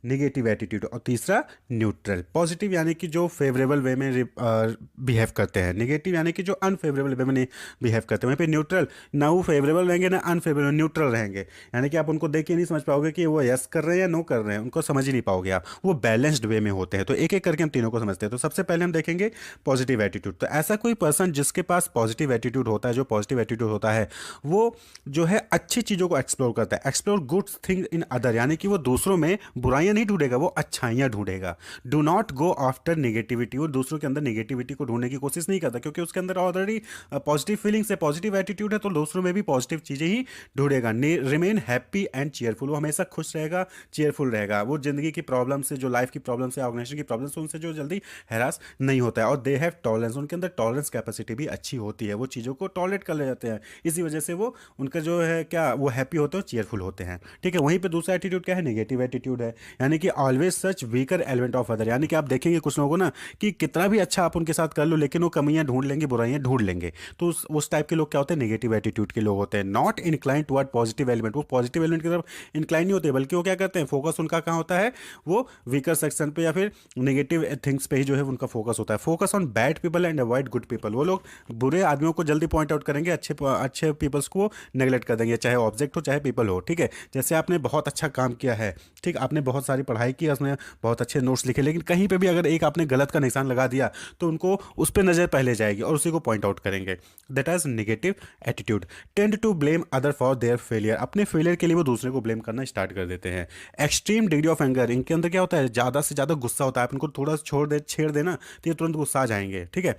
निगेटिव एटीट्यूड और तीसरा न्यूट्रल। पॉजिटिव यानी कि जो फेवरेबल वे में बिहेव करते हैं, निगेटिव यानी कि जो अनफेवरेबल वे में बिहेव करते हैं। वहीं पे न्यूट्रल, ना वो फेवरेबल रहेंगे ना अनफेवरेबल, न्यूट्रल रहेंगे, यानी कि आप उनको देख के नहीं समझ पाओगे कि वो यस कर रहे हैं या नो कर रहे हैं, उनको समझ ही नहीं पाओगे आप। वो बैलेंस्ड वे में होते हैं। तो एक एक करके हम तीनों को समझते हैं। तो सबसे पहले हम देखेंगे पॉजिटिव एटीट्यूड। तो ऐसा कोई पर्सन जिसके पास पॉजिटिव एटीट्यूड होता है, जो पॉजिटिव एटीट्यूड होता है, वो जो है अच्छी चीज़ों को एक्सप्लोर करता है। Explore good thing in other, यानी कि वो दूसरों में बुराइयां नहीं ढूंढेगा, वो अच्छाइयां ढूंढेगा। Do not go after negativity, वो दूसरों के अंदर नेगेटिविटी को ढूंढने की कोशिश नहीं करता, क्योंकि उसके अंदर ऑलरेडी पॉजिटिव फीलिंग्स है, पॉजिटिव एटीट्यूड है, तो दूसरों में भी पॉजिटिव चीजें ही ढूंढेगा। रिमेन हैप्पी एंड चीयरफुल, वो हमेशा खुश रहेगा, चीयरफुल रहेगा। वो जिंदगी की प्रॉब्लम से, जो लाइफ की प्रॉब्लम से, ऑर्गेनाइजेशन की प्रॉब्लम से, उनसे जो जल्दी हैरास नहीं होता है। और दे हैव टॉलरेंस, उनके अंदर टॉलरेंस कैपेसिटी भी अच्छी होती है, वो चीज़ों को टॉलरेट कर ले जाते हैं। इसी वजह से वो उनका जो है क्या, वो हैप्पी होते हैं, चीयरफुल होते हैं। ठीक है। वहीं पे दूसरा एटीट्यूड क्या है, नेगेटिव एटीट्यूड है, यानी कि always such weaker element of other, यानी कि आप देखेंगे कुछ लोगों को ना कि कितना भी अच्छा आप उनके साथ कर लो, लेकिन वो कमियां ढूंढ लेंगे, बुराइयां ढूंढ लेंगे। तो उस टाइप के लोग क्या होते हैं, नेगेटिव एटीट्यूड के लोग होते हैं। Not incline toward positive element, वो पॉजिटिव एलिमेंट की तरफ इंक्लाइन नहीं होते, बल्कि वो क्या करते हैं, फोकस उनका कहाँ होता है, वो वीकर सेक्शन पे या फिर नेगेटिव थिंग्स पे ही जो है उनका फोकस होता है। Focus on bad people and avoid good people, वो लोग बुरे आदमियों को जल्दी पॉइंट आउट करेंगे, अच्छे पीपल्स को नेगलेक्ट कर देंगे, चाहे ऑब्जेक्ट हो चाहे पीपल हो। ठीक है। जैसे आपने बहुत अच्छा काम किया है, ठीक, आपने बहुत सारी पढ़ाई की, उसने बहुत अच्छे नोट्स लिखे, लेकिन कहीं पे भी अगर एक आपने गलत का निशान लगा दिया तो उनको उस पर नजर पहले जाएगी और उसी को पॉइंट आउट करेंगे। That is negative attitude. Tend to blame other for their failure, अपने फेलियर के लिए वो दूसरे को ब्लेम करना स्टार्ट कर देते हैं। एक्सट्रीम डिग्री ऑफ एंगर, इनके अंदर क्या होता है, ज्यादा से ज्यादा गुस्सा होता है। आप इनको थोड़ा छेड़ देना तो ये तुरंत गुस्सा आ जाएंगे। ठीक है।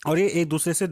और ये एक दूसरे से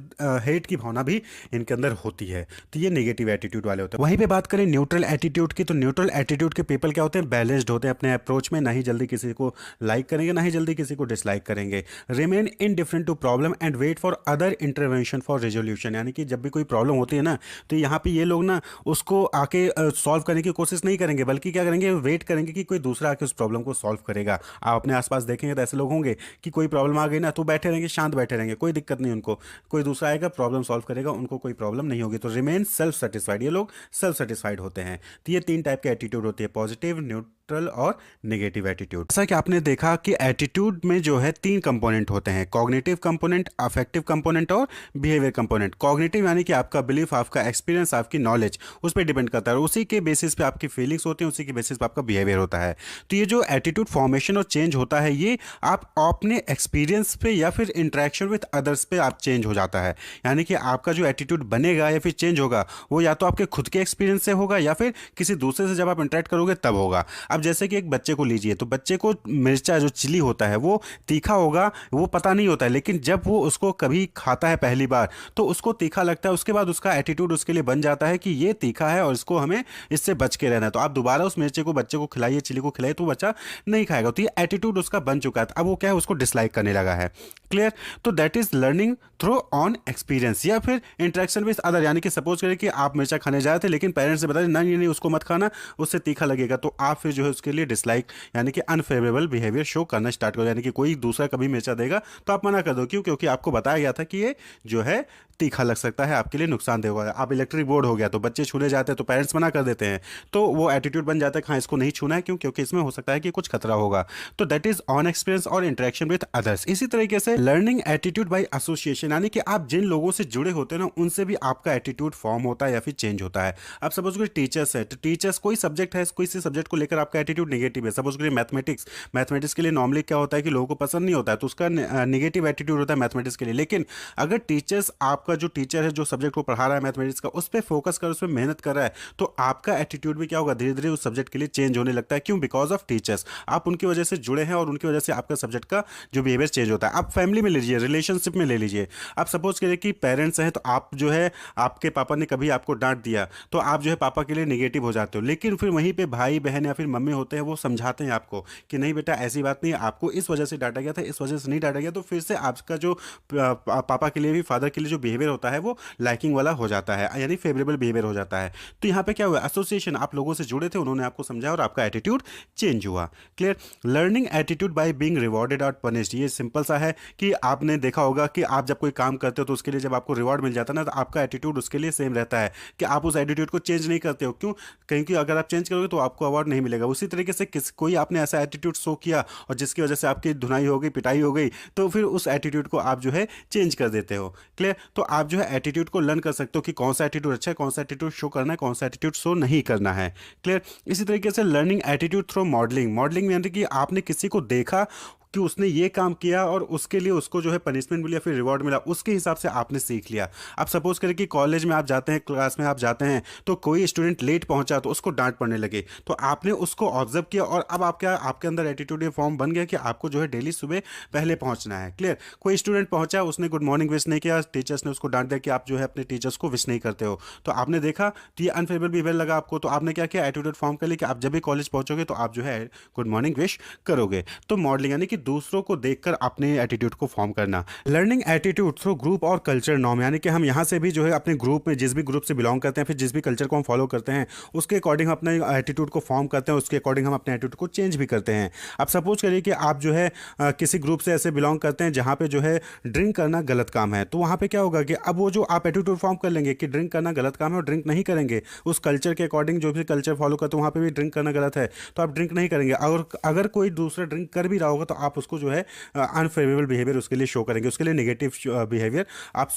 हेट की भावना भी इनके अंदर होती है। तो ये नेगेटिव एटीट्यूड वाले होते हैं। वहीं पे बात करें न्यूट्रल एटीट्यूड की, तो न्यूट्रल एटीट्यूड के पीपल क्या होते हैं, बैलेंस्ड होते हैं अपने अप्रोच में, ना ही जल्दी किसी को लाइक करेंगे ना ही जल्दी किसी को डिसलाइक करेंगे। Remain indifferent to problem and wait for other intervention for resolution, यानी कि जब भी कोई प्रॉब्लम होती है ना, तो यहाँ पे ये लोग ना उसको आके सॉल्व करने की कोशिश नहीं करेंगे, बल्कि क्या करेंगे, वेट करेंगे कि कोई दूसरा आके उस प्रॉब्लम को सॉल्व करेगा। आप अपने आसपास देखेंगे तो ऐसे लोग होंगे कि कोई प्रॉब्लम आ गई ना तो बैठे रहेंगे, शांत बैठे रहेंगे, कोई दिक्कत नहीं उनको, कोई दूसरा आएगा प्रॉब्लम सॉल्व करेगा, उनको कोई प्रॉब्लम नहीं होगी। तो रिमेन सेल्फ सेटिस्फाइड, ये लोग सेल्फ सेटिस्फाइड होते हैं। तो ये 3 टाइप के एटीट्यूड होती है, पॉजिटिव, न्यूट्रल और नेगेटिव एटीट्यूड। जैसा कि आपने देखा कि एटीट्यूड में जो है 3 कंपोनेंट होते हैं, कॉग्निटिव कंपोनेंट, अफेक्टिव कंपोनेंट और बिहेवियर कंपोनेंट। कॉग्निटिव यानी कि आपका बिलीफ, आपका एक्सपीरियंस, आपकी नॉलेज उस पर डिपेंड करता है, और उसी के बेसिस पे आपकी फीलिंग्स होती हैं, उसी के बेसिस पे आपका बिहेवियर होता है। तो ये जो एटीट्यूड फॉर्मेशन और चेंज होता है, ये आप अपने एक्सपीरियंस पे या फिर इंटरेक्शन विद अदर्स पे आप चेंज हो जाता है। यानी कि आपका जो एटीट्यूड बनेगा या फिर चेंज होगा, वो या तो आपके खुद के एक्सपीरियंस से होगा या फिर किसी दूसरे से जब आप इंटरेक्ट करोगे तब होगा। अब जैसे कि एक बच्चे को लीजिए, तो बच्चे को मिर्चा जो चिली होता है वो तीखा होगा, वो पता नहीं होता है, लेकिन जब वो उसको कभी खाता है पहली बार तो उसको तीखा लगता है, उसके बाद उसका एटीट्यूड उसके लिए बन जाता है कि ये तीखा है और इसको हमें इससे बच के रहना है। तो आप दोबारा उस मिर्चे को बच्चे को खिलाइए, चिली को खिलाइए, तो बच्चा नहीं खाएगा। तो ये एटीट्यूड उसका बन चुका है, अब वो क्या है, उसको डिसलाइक करने लगा है। क्लियर। तो that is learning through on experience या फिर इंटरेक्शन विद अदर, यानी कि सपोज करें कि आप मिर्चा खाने जा रहे थे, लेकिन पेरेंट्स ने बताया नहीं नहीं उसको मत खाना, उससे तीखा लगेगा, तो आप फिर जो है उसके लिए डिसलाइक यानी कि अनफेवरेबल बिहेवियर शो करना स्टार्ट करो। यानी कि कोई दूसरा कभी मिर्चा देगा तो आप मना कर दो, क्यों, क्योंकि आपको बताया गया था कि ये जो है तीखा लग सकता है, आपके लिए नुकसानदेह होगा। आप इलेक्ट्रिक बोर्ड हो गया तो बच्चे छूने जाते हैं तो पेरेंट्स मना कर देते हैं, तो वो एटीट्यूड बन जाता है हाँ इसको नहीं छूना है, क्यों, क्योंकि इसमें हो सकता है कि कुछ खतरा होगा। तो दैट इज ऑन एक्सपीरियंस और इंटरेक्शन विद अदर्स। इसी तरीके से है लर्निंग एटीट्यूड बाय एसोसिएशन, यानी कि आप जिन लोगों से जुड़े होते हैं ना उनसे भी आपका एटीट्यूड फॉर्म होता है या फिर चेंज होता है। अब सपोज करिए टीचर्स है, तो टीचर्स कोई सब्जेक्ट है, कोई सी सब्जेक्ट को लेकर आपका एटीट्यूड नेगेटिव है। सपोज करिए मैथमेटिक्स, मैथमेटिक्स के लिए नॉर्मली क्या होता है कि लोगों को पसंद नहीं होता है, तो उसका नेगेटिव एटीट्यूड होता है मैथमेटिक्स के लिए। लेकिन अगर टीचर्स, आपका जो टीचर है जो सब्जेक्ट को पढ़ा रहा है मैथमेटिक्स का, उस पर फोकस कर, उस पर मेहनत कर रहा है, तो आपका एटीट्यूड भी क्या होगा, धीरे धीरे उस सब्जेक्ट के लिए चेंज होने लगता है। क्यों? बिकॉज ऑफ टीचर्स, आप उनकी वजह से जुड़े हैं और उनकी वजह से आपका सब्जेक्ट का जो बिहेवियर चेंज होता है। आप फैमिली में ले लीजिए, रिलेशनशिप में ले लीजिए। आप सपोज करिए कि पेरेंट्स हैं, तो आप जो है, आपके पापा ने कभी आपको डांट दिया तो आप जो है पापा के लिए नेगेटिव हो जाते हो। लेकिन फिर वहीं पे भाई बहन या फिर मम्मी होते हैं, वो समझाते हैं आपको कि नहीं बेटा ऐसी बात नहीं है, आपको इस वजह से डांटा गया था, इस वजह से नहीं डांटा गया। तो फिर से आपका जो पापा के लिए भी, फादर के लिए जो बिहेवियर होता है वो लाइकिंग वाला हो जाता है, यानी फेवरेबल बिहेवियर हो जाता है। तो यहाँ पे क्या हुआ, एसोसिएशन, आप लोगों से जुड़े थे, उन्होंने आपको समझाया और आपका एटीट्यूड चेंज हुआ। Clear? Learning attitude by being rewarded और पनिश्ड, ये सिंपल सा है कि आपने देखा होगा कि आप जब कोई काम करते हो तो उसके लिए जब आपको रिवॉर्ड मिल जाता है ना, तो आपका एटीट्यूड उसके लिए सेम रहता है कि आप उस एटीट्यूड को चेंज नहीं करते हो। क्यों? क्योंकि अगर आप चेंज करोगे तो आपको अवार्ड नहीं मिलेगा। उसी तरीके से कोई आपने ऐसा एटीट्यूड शो किया और जिसकी वजह से आपकी धुनाई हो गई, पिटाई हो गई, तो फिर उस एटीट्यूड को आप जो है चेंज कर देते हो। क्लियर? तो आप जो है एटीट्यूड को लर्न कर सकते हो कि कौन सा एटीट्यूड अच्छा है, कौन सा एटीट्यूड शो करना है, कौन सा एटीट्यूड शो नहीं करना है। क्लियर? इसी तरीके से learning attitude through modelling, modelling यानी कि आपने किसी को देखा कि उसने ये काम किया और उसके लिए उसको जो है पनिशमेंट मिली या फिर रिवॉर्ड मिला, उसके हिसाब से आपने सीख लिया। आप सपोज करें कि कॉलेज में आप जाते हैं, क्लास में आप जाते हैं, तो कोई स्टूडेंट लेट पहुंचा तो उसको डांट पड़ने लगे, तो आपने उसको ऑब्जर्व किया और अब आप क्या, आपके अंदर एटीट्यूड ये फॉर्म बन गया कि आपको जो है डेली सुबह पहले पहुंचना है। क्लियर? कोई स्टूडेंट पहुंचा, उसने गुड मॉर्निंग विश नहीं किया, टीचर्स ने उसको डांट दिया कि आप जो है अपने टीचर्स को विश नहीं करते हो, तो आपने देखा तो ये अनफेवरेबल बिहेवियर लगा आपको, तो आपने क्या किया, एटीट्यूड फॉर्म कर लिया कि आप जब भी कॉलेज पहुंचोगे तो आप जो है गुड मॉर्निंग विश करोगे। तो मॉडलिंग यानी कि दूसरों को देख कर अपने एटीट्यूड को फॉर्म करना। लर्निंग एटीट्यूड थ्रू ग्रुप और कल्चर नॉर्म, यानी कि हम यहाँ से भी जो है अपने ग्रुप में, जिस भी ग्रुप से बिलोंग करते हैं, फिर जिस भी कल्चर को हम फॉलो करते हैं, उसके अकॉर्डिंग अपने एटीट्यूड को फॉर्म करते हैं, उसके अकॉर्डिंग हम अपने एटीट्यूड को चेंज भी करते हैं। अब सपोज करिए कि आप जो है किसी ग्रुप से ऐसे बिलोंग करते हैं जहाँ पे जो है ड्रिंक करना गलत काम है, तो वहाँ पे क्या होगा कि अब वो जो आप एटीट्यूड फॉर्म कर लेंगे कि ड्रिंक करना गलत काम है और ड्रिंक नहीं करेंगे, उस कल्चर के अकॉर्डिंग जो भी कल्चर फॉलो करते हैं वहाँ पे भी ड्रिंक करना गलत है, तो आप ड्रिंक नहीं करेंगे। और अगर कोई दूसरा ड्रिंक कर भी रहा होगा तो आप उसको जो है अनफेवरेबल बिहेवियर उसके लिए शो करेंगे, उसके लिए नेगेटिव बिहेवियर आप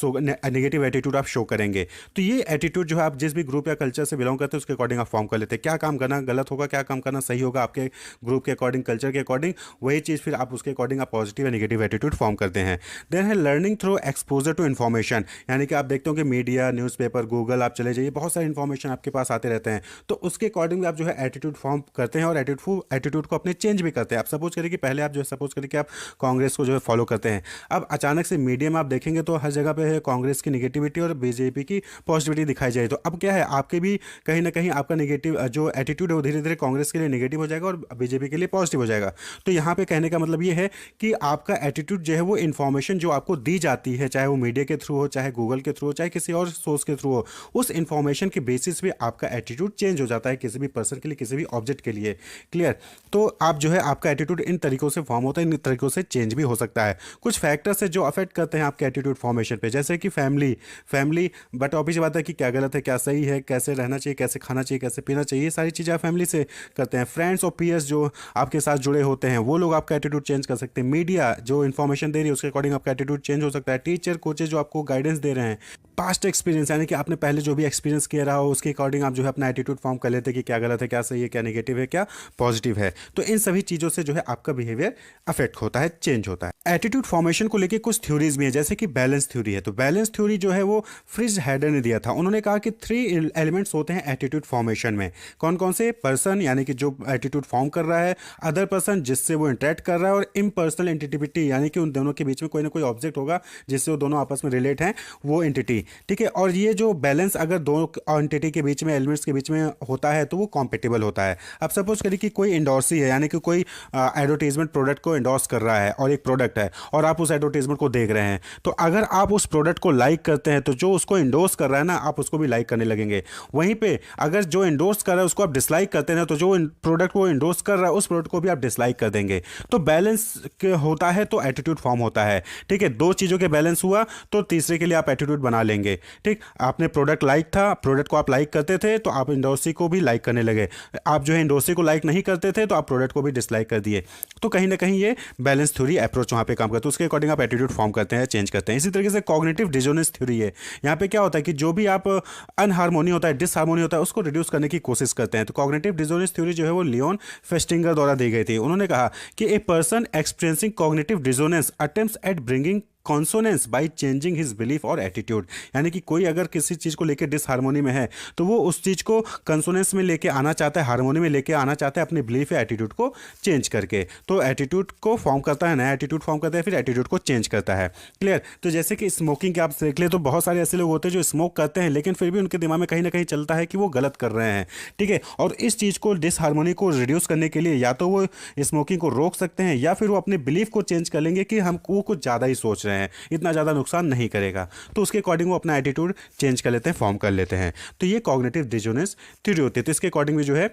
नेगेटिव एटीट्यूड आप शो करेंगे। तो ये एटीट्यूड जो है आप जिस भी ग्रुप या कल्चर से बिलोंग करते हैं उसके अकॉर्डिंग आप फॉर्म कर लेते हैं। क्या काम करना गलत होगा, क्या काम करना सही होगा, आपके ग्रुप के अकॉर्डिंग, कल्चर के अकॉर्डिंग, वही चीज़ फिर आप उसके अकॉर्डिंग आप पॉजिटिव या नेगेटिव एटीट्यूड फॉर्म करते हैं। देन है learning through exposure to information, यानी कि आप देखते हो कि मीडिया, न्यूज़पेपर, गूगल आप चले जाइए, बहुत सारे इन्फॉर्मेशन आपके पास आते रहते हैं, तो उसके अकॉर्डिंग आप जो है एटीट्यूड फॉर्म करते हैं और एटीट्यूड को अपने चेंज भी करते हैं। आप सपोज करिए कि पहले आप जो है सपोज करिए कि आप कांग्रेस को जो है फॉलो करते हैं, अब अचानक से मीडिया में आप देखेंगे तो हर जगह पे है कांग्रेस की निगेटिविटी और बीजेपी की पॉजिटिविटी दिखाई जाए, तो अब क्या है, आपके भी कहीं ना कहीं आपका नेगेटिव जो एटीट्यूड है वो धीरे धीरे कांग्रेस के लिए नेगेटिव हो जाएगा और बीजेपी के लिए पॉजिटिव हो जाएगा। तो यहाँ पे कहने का मतलब ये है कि आपका एटीट्यूड जो है वो इन्फॉर्मेशन जो आपको दी जाती है, चाहे वो मीडिया के थ्रू हो, चाहे गूगल के थ्रू हो, चाहे किसी और सोर्स के थ्रू हो, उस इन्फॉर्मेशन के बेसिस पे आपका एटीट्यूड चेंज हो जाता है किसी भी पर्सन के लिए, किसी भी ऑब्जेक्ट के लिए। क्लियर? तो आप जो है आपका एटीट्यूड इन तरीकों से फॉर्म होता है, इन तरीकों से चेंज भी हो सकता है। कुछ फैक्टर्स है जो अफेक्ट करते हैं आपके एटीट्यूड फॉर्मेशन पे, जैसे कि फैमिली बट ऑब्वियस बात है कि क्या गलत है, क्या सही है, कैसे रहना चाहिए, कैसे खाना चाहिए, कैसे पीना चाहिए, ये सारी चीज़ें आप फैमिली से करते हैं। फ्रेंड्स और पीयर्स जो आपके साथ जुड़े होते हैं वो लोग आपका एटीट्यूड चेंज कर सकते हैं। मीडिया जो इन्फॉर्मेशन दे रही है उसके अकॉर्डिंग आपका एटीट्यूड चेंज हो सकता है। टीचर, कोचेज जो आपको गाइडेंस दे रहे हैं, पास्ट एक्सपीरियंस यानी कि आपने पहले जो भी एक्सपीरियंस किया रहा हो उसके अकॉर्डिंग आप जो है अपना एटीट्यूड फॉर्म कर लेते हैं कि क्या गलत है, क्या सही है, क्या नेगेटिव है, क्या पॉजिटिव है। तो इन सभी चीज़ों से जो है आपका बिहेवियर अफेक्ट होता है, चेंज होता है। एटीट्यूड फॉर्मेशन को लेकर कुछ थ्योरीज भी हैं, जैसे कि बैलेंस थ्योरी है। तो बैलेंस थ्योरी जो है वो फ्रिज हेडर ने दिया था। उन्होंने कहा कि 3 एलिमेंट्स होते हैं एटीट्यूड फॉर्मेशन में। कौन कौन से? पर्सन यानी कि जो एटीट्यूड फॉर्म कर रहा है, अदर पर्सन जिससे वो इंटरेक्ट कर रहा है, और इम्पर्सनल एंटिटी यानी कि उन दोनों के बीच में कोई ना कोई ऑब्जेक्ट होगा जिससे वो दोनों आपस में रिलेट हैं, वो एंटिटी। ठीक है? और ये जो बैलेंस अगर दो एंटिटी के बीच में, एलिमेंट्स के बीच में होता है तो वो कॉम्पेटिबल होता है। अब सपोज करिए कि कोई इंडोर्सी है, यानी कि कोई एडवर्टीजमेंट प्रोडक्ट को इंडोर्स कर रहा है और एक प्रोडक्ट है और आप उस एडवर्टीजमेंट को देख रहे हैं, तो अगर आप उस प्रोडक्ट को लाइक करते हैं तो जो उसको इंडोर्स कर रहा है ना, आप उसको भी लाइक करने लगेंगे। वहीं पे अगर जो इंडोर्स कर रहा है उसको आप डिसलाइक करते हैं तो जो प्रोडक्ट को इंडोर्स कर रहा है उस प्रोडक्ट को भी आप डिसलाइक कर देंगे। तो बैलेंस होता है तो एटीट्यूड फॉर्म होता है। ठीक है? दो चीज़ों के बैलेंस हुआ तो तीसरे के लिए आप एटीट्यूड बना लेंगे। ठीक? आपने प्रोडक्ट लाइक था, प्रोडक्ट को आप लाइक करते थे तो आप इंडोर्सी को भी लाइक करने लगे। आप जो है इंडोर्सी को लाइक नहीं करते थे तो आप प्रोडक्ट को भी डिसलाइक कर दिए। तो कहीं ना कहीं ये ये बैलेंस थ्योरी अप्रोच वहाँ पे काम करता है, उसके अकॉर्डिंग आप एटीट्यूड फॉर्म करते हैं, चेंज करते हैं। इसी तरीके से कॉग्निटिव डिसोनेंस थ्योरी है। यहाँ पे क्या होता है कि जो भी आप अनहार्मोनी होता है, डिसहार्मोनी होता है, उसको रिड्यूस करने की कोशिश करते हैं। तो कॉग्निटिव डिसोनेंस थ्योरी जो है वो लियोन फेस्टिंगर द्वारा दी गई थी। उन्होंने कहा कि a person experiencing cognitive dissonance attempts at bringing consonance by changing his belief or attitude. यानी कि कोई अगर किसी चीज़ को लेकर डिसहार्मोनी में है तो वो उस चीज़ को कंसोनेंस में लेके आना चाहता है, हार्मोनी में लेके आना चाहता है अपनी बिलीफ या एटीट्यूड को चेंज करके। तो एटीट्यूड को फॉर्म करता है, नया एटीट्यूड फॉर्म करता है, फिर एटीट्यूड को चेंज करता है। क्लियर। तो जैसे कि स्मोकिंग के आप देख ले तो बहुत सारे ऐसे लोग होते हैं जो स्मोक करते हैं लेकिन फिर भी उनके दिमाग में कहीं ना कहीं चलता है कि वो गलत कर रहे हैं। ठीक है। और इस चीज़ को डिसहार्मोनी को रिड्यूस करने के लिए या तो वो स्मोकिंग को रोक सकते हैं या फिर वो अपने बिलीफ को चेंज कर लेंगे कि हम वो कुछ ज़्यादा ही सोच रहे हैं, इतना ज़्यादा नुकसान नहीं करेगा। तो उसके अकॉर्डिंग वो अपना एटीट्यूड चेंज कर लेते हैं, फॉर्म कर लेते हैं। तो ये कॉग्निटिव डिसोनेंस थ्योरी होती है। तो इसके अकॉर्डिंग भी जो है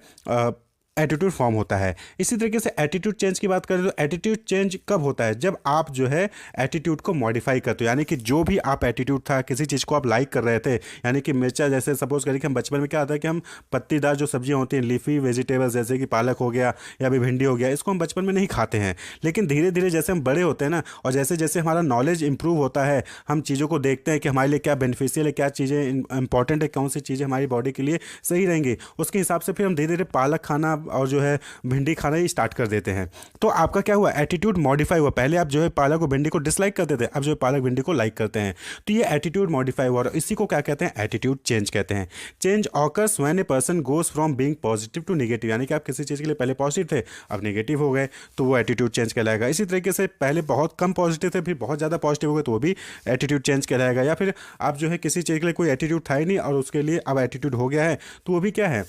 एटीट्यूड फॉर्म होता है। इसी तरीके से एटीट्यूड चेंज की बात करें तो एटीट्यूड चेंज कब होता है? जब आप जो है एटीट्यूड को मॉडिफाई करते हो, यानी कि जो भी आप एटीट्यूड था, किसी चीज़ को आप लाइक कर रहे थे, यानी कि मिर्चा, जैसे सपोज करें कि हम बचपन में क्या आता है कि हम पत्तीदार जो सब्जियां होती हैं, लीफी वेजिटेबल्स जैसे कि पालक हो गया या अभी भिंडी हो गया, इसको हम बचपन में नहीं खाते हैं। लेकिन धीरे धीरे जैसे हम बड़े होते हैं ना, और जैसे जैसे हमारा नॉलेज इंप्रूव होता है, हम चीज़ों को देखते हैं कि हमारे लिए क्या बेनिफिशियल है, क्या चीज़ें इंपॉर्टेंट है, कौन सी चीज़ें हमारी बॉडी के लिए सही रहेंगी, उसके हिसाब से फिर हम धीरे धीरे पालक खाना और जो है भिंडी खाना ही स्टार्ट कर देते हैं। तो आपका क्या हुआ? एटीट्यूड मॉडिफाई हुआ। पहले आप जो है पालक और भिंडी को डिसलाइक करते थे, अब जो है पालक भिंडी को लाइक करते हैं। तो ये एटीट्यूड मॉडिफाई हुआ और इसी को क्या कहते हैं? एटीट्यूड चेंज कहते हैं। Change occurs when a person goes from being positive to negative, यानी कि आप किसी चीज़ के लिए पहले पॉजिटिव थे, अब नेगेटिव हो गए, तो वो एटीट्यूड चेंज कहलाएगा। इसी तरीके से पहले बहुत कम पॉजिटिव थे, फिर बहुत ज़्यादा पॉजिटिव हो गए, तो वो भी एटीट्यूड चेंज कहलाएगा। या फिर आप जो है किसी चीज़ के लिए कोई एटीट्यूड था ही नहीं और उसके लिए अब एटीट्यूड हो गया है, तो वो भी क्या है?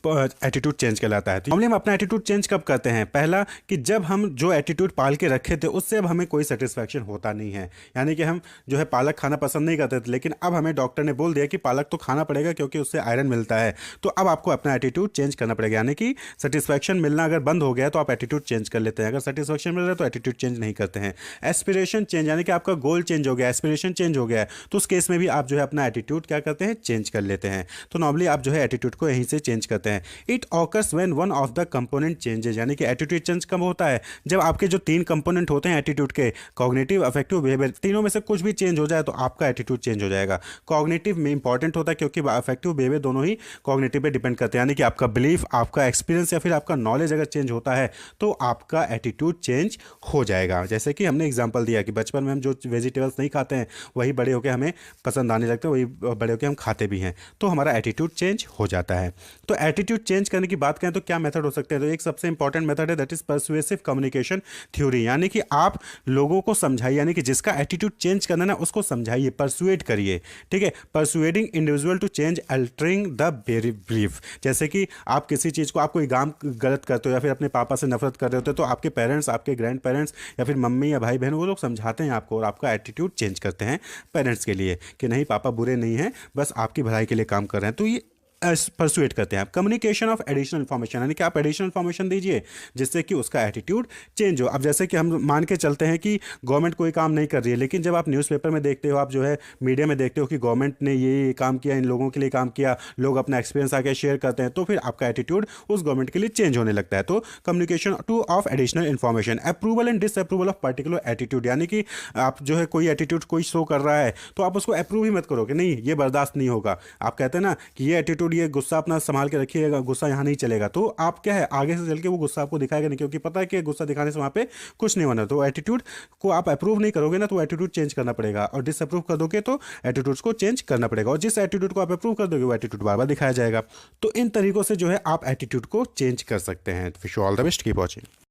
एटीट्यूड चेंज कहलाता है। तो हम अपना एटीट्यूड चेंज कब करते हैं? पहला कि जब हम जो एटीट्यूड पाल के रखे थे उससे अब हमें कोई सेटिस्फैक्शन होता नहीं है, यानी कि हम जो है पालक खाना पसंद नहीं करते थे, लेकिन अब हमें डॉक्टर ने बोल दिया कि पालक तो खाना पड़ेगा क्योंकि उससे आयरन मिलता है। तो अब आपको अपना एटीट्यूड चेंज करना पड़ेगा, यानी कि सेटिस्फैक्शन मिलना अगर बंद हो गया तो आप एटीट्यूड चेंज कर लेते हैं, अगर सेटिस्फैक्शन मिल रहा है तो एटीट्यूड चेंज नहीं करते हैं। एस्पिरेशन चेंज, यानी कि आपका गोल चेंज हो गया, एस्पिरेशन चेंज हो गया है, तो उस केस में भी आप जो है अपना एटीट्यूड क्या करते हैं? चेंज कर लेते हैं। तो नॉर्मली आप जो है एटीट्यूड को यहीं से चेंज करते हैं। It occurs when one of the component changes, यानी कि एटीट्यूड चेंज कब होता है? जब आपके जो 3 कंपोनेंट होते हैं एटीट्यूड के, कॉग्निटिव, अफेक्टिव, बिहेवियर, तीनों में से कुछ भी चेंज हो जाए तो आपका एटीट्यूड चेंज हो जाएगा। कॉग्निटिव में इंपॉर्टेंट होता है क्योंकि अफेक्टिव, बिहेवियर दोनों ही कॉग्निटिव पे डिपेंड करते हैं, यानी कि आपका बिलीफ, आपका एक्सपीरियंस या फिर आपका नॉलेज अगर चेंज होता है तो आपका एटीट्यूड चेंज हो जाएगा। जैसे कि हमने एग्जाम्पल दिया कि बचपन में हम जो वेजिटेबल्स नहीं खाते हैं वही बड़े होकर हमें पसंद आने लगते हैं, वही बड़े होकर हम खाते भी हैं, तो हमारा एटीट्यूड चेंज हो जाता है। तो एटीट्यूड चेंज करने की बात करें तो क्या मेथड हो सकते हैं? तो एक सबसे इंपॉर्टेंट मेथड है, that is persuasive communication theory, यानी कि आप लोगों को समझाइए, यानी कि जिसका एटीट्यूड चेंज करना ना उसको समझाइए, परसुएट करिए। ठीक है। Persuading individual to change, altering the belief. जैसे कि आप किसी चीज़ को, आप कोई काम गलत करते हो या फिर अपने पापा से नफरत कर रहे होते हो, तो आपके पेरेंट्स, आपके ग्रैंड पेरेंट्स या फिर मम्मी या भाई बहन, वो लोग समझाते हैं आपको और आपका एटीट्यूड चेंज करते हैं पेरेंट्स के लिए कि नहीं, पापा बुरे नहीं हैं, बस आपकी भलाई के लिए काम कर रहे हैं। तो ये परसुएट करते हैं आप। कम्युनिकेशन ऑफ एडिशनल इन्फॉर्मेशन, यानी कि आप एडिशनल इन्फॉर्मेशन दीजिए जिससे कि उसका एटीट्यूड चेंज हो। अब जैसे कि हम मान के चलते हैं कि गवर्नमेंट कोई काम नहीं कर रही है, लेकिन जब आप न्यूज़पेपर में देखते हो, आप जो है मीडिया में देखते हो कि गवर्नमेंट ने ये काम किया, इन लोगों के लिए काम किया, लोग अपना एक्सपीरियंस आके शेयर करते हैं, तो फिर आपका एटीट्यूड उस गवर्नमेंट के लिए चेंज होने लगता है। तो communication two of additional information. Approval and disapproval of particular attitude, यानी कि आप जो है कोई एटीट्यूड कोई शो कर रहा है तो आप उसको अप्रूव ही मत करो कि नहीं ये बर्दाश्त नहीं होगा। आप कहते हैं ना कि ये एटीट्यूड, ये गुस्सा अपना संभाल के रखिएगा, गुस्सा यहाँ नहीं चलेगा, तो आप क्या है आगे से चल के वो गुस्सा आपको दिखाएगा नहीं, क्योंकि पता है कि गुस्सा दिखाने से वहाँ पे कुछ नहीं होना। तो एटीट्यूड को आप अप्रूव नहीं करोगे ना, तो एटीट्यूड चेंज करना पड़ेगा, और डिसअप्रूव कर दोगे तो एटीट्यूड्स को चेंज करना पड़ेगा, और जिस एटीट्यूड को आप अप्रूव कर दोगे वो एटीट्यूड बार बार दिखाया जाएगा। तो इन तरीकों से जो है आप एटीट्यूड को चेंज कर सकते हैं। Wish you all the best, keep watching.